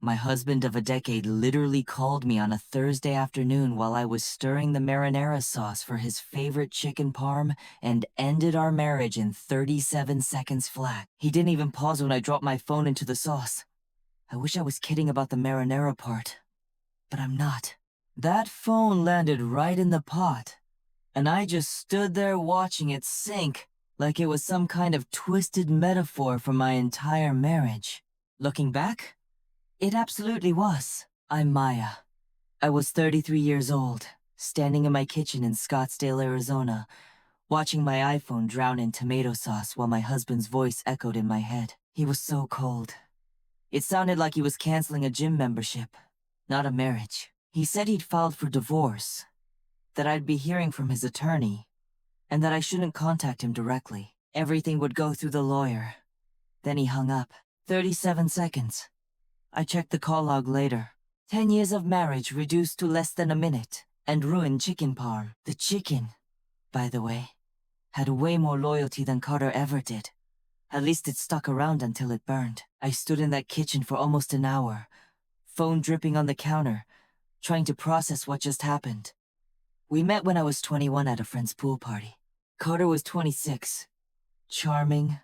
My husband of a decade literally called me on a Thursday afternoon while I was stirring the marinara sauce for his favorite chicken parm and ended our marriage in 37 seconds flat. He didn't even pause when I dropped my phone into the sauce. I wish I was kidding about the marinara part, but I'm not. That phone landed right in the pot, and I just stood there watching it sink like it was some kind of twisted metaphor for my entire marriage. Looking back, it absolutely was. I'm Maya. I was 33 years old, standing in my kitchen in Scottsdale, Arizona, watching my iPhone drown in tomato sauce while my husband's voice echoed in my head. He was so cold. It sounded like he was canceling a gym membership, not a marriage. He said he'd filed for divorce, that I'd be hearing from his attorney, and that I shouldn't contact him directly. Everything would go through the lawyer. Then he hung up. 37 seconds. I checked the call log later. 10 years of marriage reduced to less than a minute, and ruined chicken parm. The chicken, by the way, had way more loyalty than Carter ever did. At least it stuck around until it burned. I stood in that kitchen for almost an hour, phone dripping on the counter, trying to process what just happened. We met when I was 21 at a friend's pool party. Carter was 26, charming,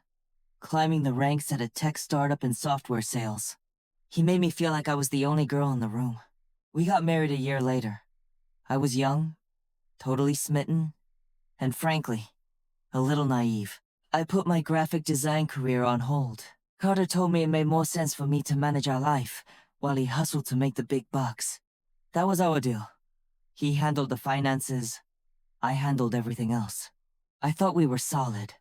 climbing the ranks at a tech startup in software sales. He made me feel like I was the only girl in the room. We got married a year later. I was young, totally smitten, and frankly, a little naive. I put my graphic design career on hold. Carter told me it made more sense for me to manage our life, while he hustled to make the big bucks. That was our deal. He handled the finances, I handled everything else. I thought we were solid.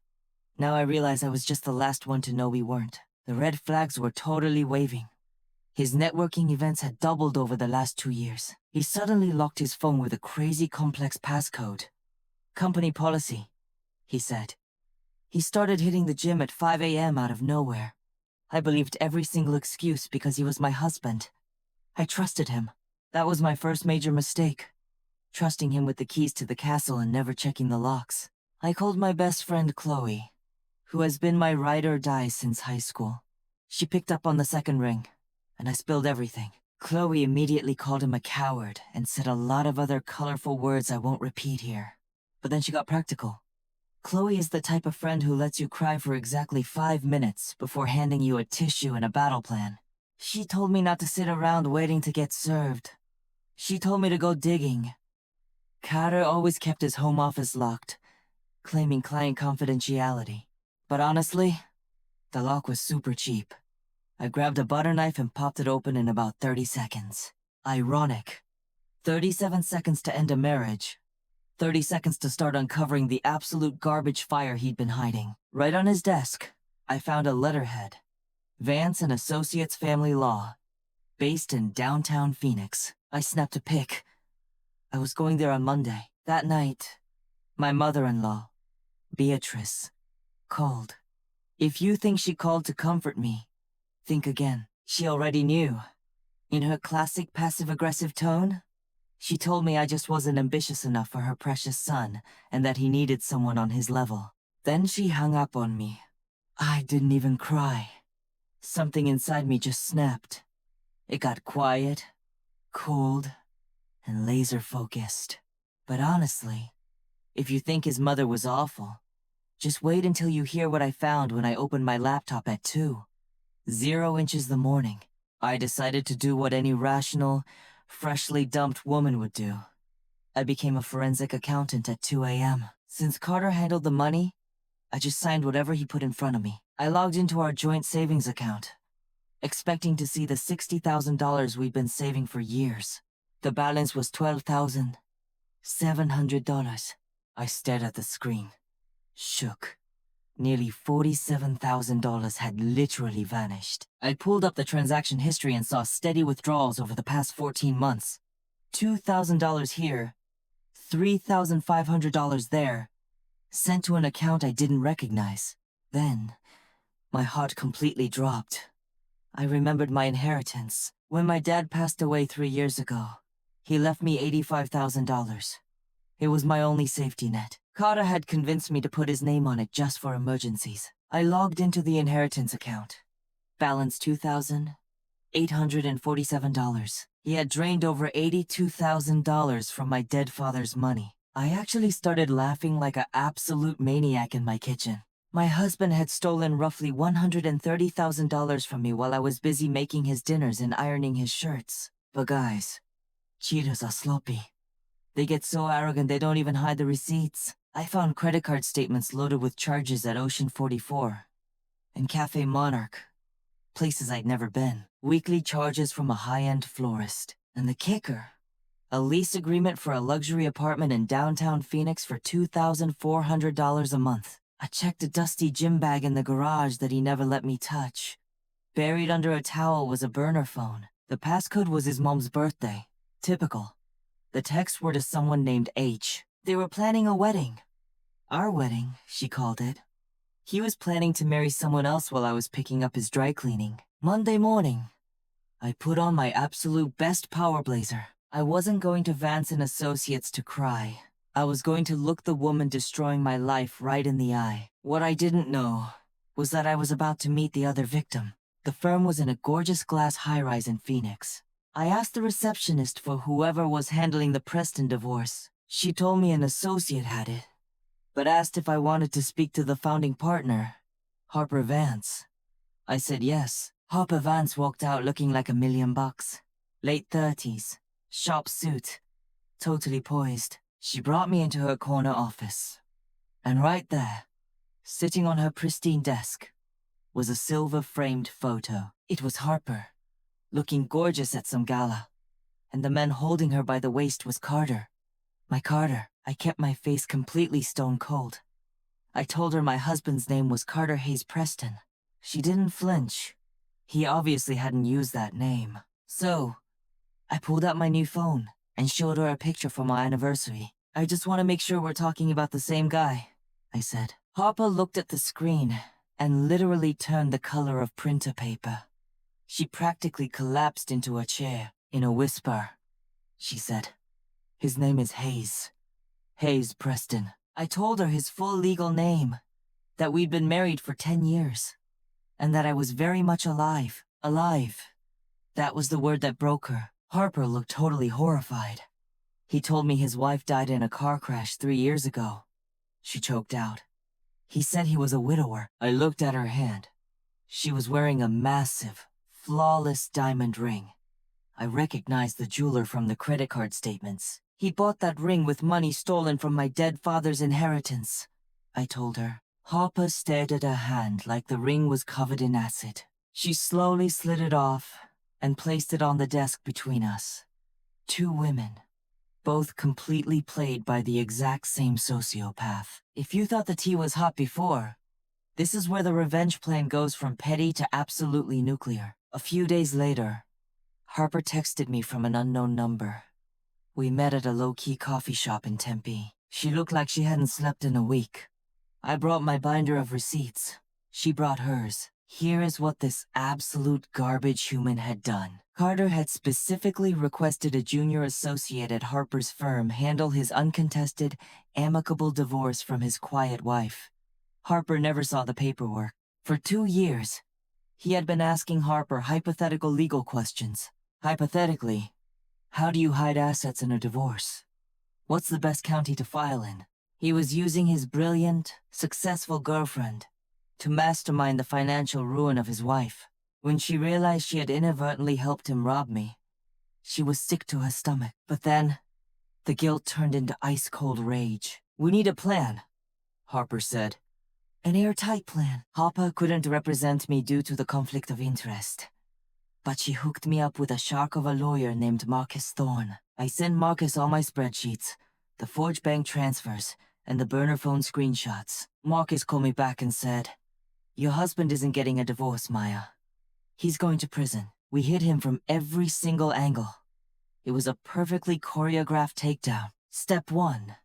Now I realize I was just the last one to know we weren't. The red flags were totally waving. His networking events had doubled over the last 2 years. He suddenly locked his phone with a crazy complex passcode. Company policy, he said. He started hitting the gym at 5 a.m. out of nowhere. I believed every single excuse because he was my husband. I trusted him. That was my first major mistake. Trusting him with the keys to the castle and never checking the locks. I called my best friend Chloe, who has been my ride or die since high school. She picked up on the second ring, and I spilled everything. Chloe immediately called him a coward and said a lot of other colorful words I won't repeat here. But then she got practical. Chloe is the type of friend who lets you cry for exactly 5 minutes before handing you a tissue and a battle plan. She told me not to sit around waiting to get served. She told me to go digging. Carter always kept his home office locked, claiming client confidentiality. But honestly, the lock was super cheap. I grabbed a butter knife and popped it open in about 30 seconds. Ironic. 37 seconds to end a marriage. 30 seconds to start uncovering the absolute garbage fire he'd been hiding. Right on his desk, I found a letterhead. Vance and Associates Family Law, based in downtown Phoenix. I snapped a pic. I was going there on Monday. That night, my mother-in-law, Beatrice, called. If you think she called to comfort me, think again. She already knew. In her classic passive-aggressive tone, she told me I just wasn't ambitious enough for her precious son and that he needed someone on his level. Then she hung up on me. I didn't even cry. Something inside me just snapped. It got quiet, cold, and laser-focused. But honestly, if you think his mother was awful, just wait until you hear what I found when I opened my laptop at 2. 0 inches the morning. I decided to do what any rational, freshly dumped woman would do. I became a forensic accountant at 2 a.m. Since Carter handled the money, I just signed whatever he put in front of me. I logged into our joint savings account, expecting to see the $60,000 we'd been saving for years. The balance was $12,700. I stared at the screen, shook. Nearly $47,000 had literally vanished. I pulled up the transaction history and saw steady withdrawals over the past 14 months. $2,000 here, $3,500 there, sent to an account I didn't recognize. Then, my heart completely dropped. I remembered my inheritance. When my dad passed away 3 years ago, he left me $85,000. It was my only safety net. Carter had convinced me to put his name on it just for emergencies. I logged into the inheritance account. Balance $2,000, $847. He had drained over $82,000 from my dead father's money. I actually started laughing like an absolute maniac in my kitchen. My husband had stolen roughly $130,000 from me while I was busy making his dinners and ironing his shirts. But guys, cheaters are sloppy. They get so arrogant they don't even hide the receipts. I found credit card statements loaded with charges at Ocean 44 and Cafe Monarch, places I'd never been. Weekly charges from a high-end florist. And the kicker, a lease agreement for a luxury apartment in downtown Phoenix for $2,400 a month. I checked a dusty gym bag in the garage that he never let me touch. Buried under a towel was a burner phone. The passcode was his mom's birthday. Typical. The texts were to someone named H. They were planning a wedding. Our wedding, she called it. He was planning to marry someone else while I was picking up his dry cleaning. Monday morning, I put on my absolute best power blazer. I wasn't going to Vance and Associates to cry. I was going to look the woman destroying my life right in the eye. What I didn't know was that I was about to meet the other victim. The firm was in a gorgeous glass high-rise in Phoenix. I asked the receptionist for whoever was handling the Preston divorce. She told me an associate had it, but asked if I wanted to speak to the founding partner, Harper Vance. I said yes. Harper Vance walked out looking like $1,000,000. Late 30s, sharp suit, totally poised. She brought me into her corner office. And right there, sitting on her pristine desk, was a silver-framed photo. It was Harper, looking gorgeous at some gala. And the man holding her by the waist was Carter. My Carter. I kept my face completely stone cold. I told her my husband's name was Carter Hayes Preston. She didn't flinch. He obviously hadn't used that name. So, I pulled out my new phone and showed her a picture from our anniversary. I just want to make sure we're talking about the same guy, I said. Harper looked at the screen and literally turned the color of printer paper. She practically collapsed into a chair. In a whisper, she said, "His name is Hayes. Hayes Preston." I told her his full legal name, that we'd been married for 10 years, and that I was very much alive. Alive. That was the word that broke her. Harper looked totally horrified. He told me his wife died in a car crash 3 years ago. She choked out. He said he was a widower. I looked at her hand. She was wearing a massive, flawless diamond ring. I recognized the jeweler from the credit card statements. He bought that ring with money stolen from my dead father's inheritance, I told her. Harper stared at her hand like the ring was covered in acid. She slowly slid it off and placed it on the desk between us. 2 women, both completely played by the exact same sociopath. If you thought the tea was hot before, this is where the revenge plan goes from petty to absolutely nuclear. A few days later, Harper texted me from an unknown number. We met at a low-key coffee shop in Tempe. She looked like she hadn't slept in a week. I brought my binder of receipts. She brought hers. Here is what this absolute garbage human had done. Carter had specifically requested a junior associate at Harper's firm handle his uncontested, amicable divorce from his quiet wife. Harper never saw the paperwork. For 2 years, he had been asking Harper hypothetical legal questions. Hypothetically, how do you hide assets in a divorce? What's the best county to file in? He was using his brilliant, successful girlfriend to mastermind the financial ruin of his wife. When she realized she had inadvertently helped him rob me, she was sick to her stomach. But then, the guilt turned into ice-cold rage. "We need a plan," Harper said. "An airtight plan." Harper couldn't represent me due to the conflict of interest, but she hooked me up with a shark of a lawyer named Marcus Thorne. I sent Marcus all my spreadsheets, the forged bank transfers, and the burner phone screenshots. Marcus called me back and said, "Your husband isn't getting a divorce, Maya. He's going to prison." We hit him from every single angle. It was a perfectly choreographed takedown. Step 1.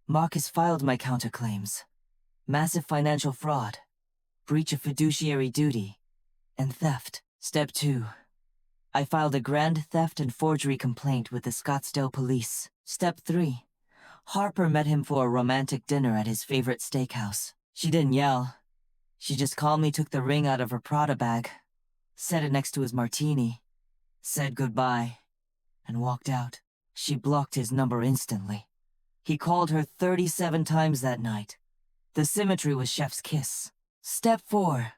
Marcus filed my counterclaims. Massive financial fraud, breach of fiduciary duty, and theft. Step 2. I filed a grand theft and forgery complaint with the Scottsdale police. Step 3. Harper met him for a romantic dinner at his favorite steakhouse. She didn't yell. She just calmly took the ring out of her Prada bag, set it next to his martini, said goodbye, and walked out. She blocked his number instantly. He called her 37 times that night. The symmetry was chef's kiss. Step 4.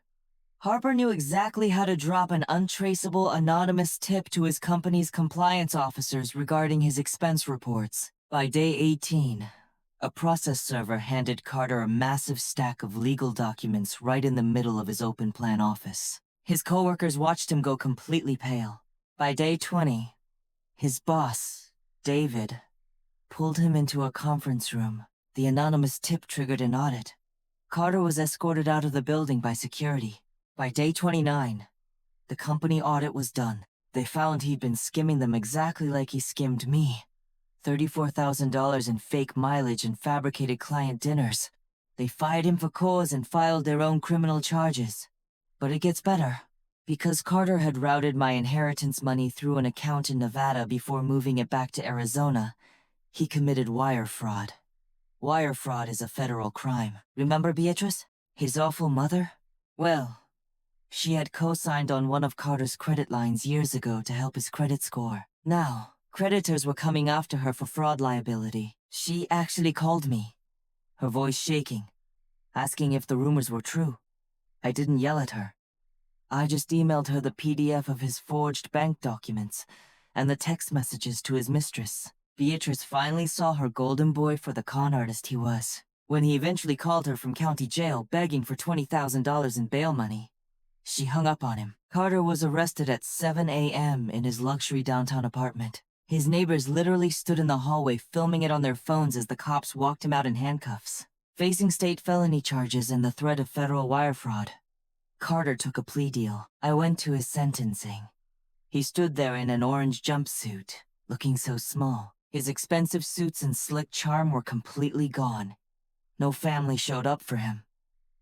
Harper knew exactly how to drop an untraceable anonymous tip to his company's compliance officers regarding his expense reports. By day 18, a process server handed Carter a massive stack of legal documents right in the middle of his open plan office. His coworkers watched him go completely pale. By day 20, his boss, David, pulled him into a conference room. The anonymous tip triggered an audit. Carter was escorted out of the building by security. By day 29, the company audit was done. They found he'd been skimming them exactly like he skimmed me. $34,000 in fake mileage and fabricated client dinners. They fired him for cause and filed their own criminal charges. But it gets better. Because Carter had routed my inheritance money through an account in Nevada before moving it back to Arizona, he committed wire fraud. Wire fraud is a federal crime. Remember Beatrice? His awful mother? Well, she had co-signed on one of Carter's credit lines years ago to help his credit score. Now, creditors were coming after her for fraud liability. She actually called me, her voice shaking, asking if the rumors were true. I didn't yell at her. I just emailed her the PDF of his forged bank documents and the text messages to his mistress. Beatrice finally saw her golden boy for the con artist he was. When he eventually called her from county jail begging for $20,000 in bail money, she hung up on him. Carter was arrested at 7 a.m. in his luxury downtown apartment. His neighbors literally stood in the hallway filming it on their phones as the cops walked him out in handcuffs. Facing state felony charges and the threat of federal wire fraud, Carter took a plea deal. I went to his sentencing. He stood there in an orange jumpsuit, looking so small. His expensive suits and slick charm were completely gone. No family showed up for him.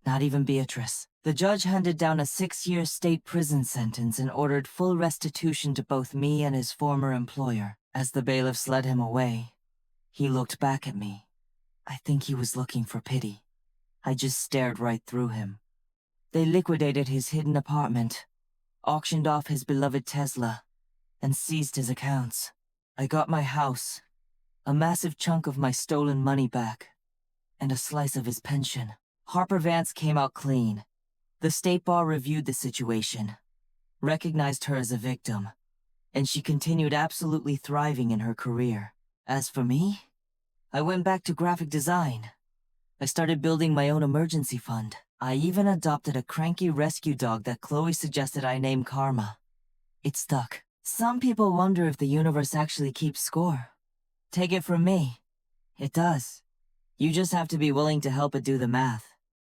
Not even Beatrice. The judge handed down a 6-year state prison sentence and ordered full restitution to both me and his former employer. As the bailiffs led him away, he looked back at me. I think he was looking for pity. I just stared right through him. They liquidated his hidden apartment, auctioned off his beloved Tesla, and seized his accounts. I got my house, a massive chunk of my stolen money back, and a slice of his pension. Harper Vance came out clean. The state bar reviewed the situation, recognized her as a victim, and she continued absolutely thriving in her career. As for me, I went back to graphic design. I started building my own emergency fund. I even adopted a cranky rescue dog that Chloe suggested I name Karma. It stuck. Some people wonder if the universe actually keeps score. Take it from me, it does. You just have to be willing to help it do the math.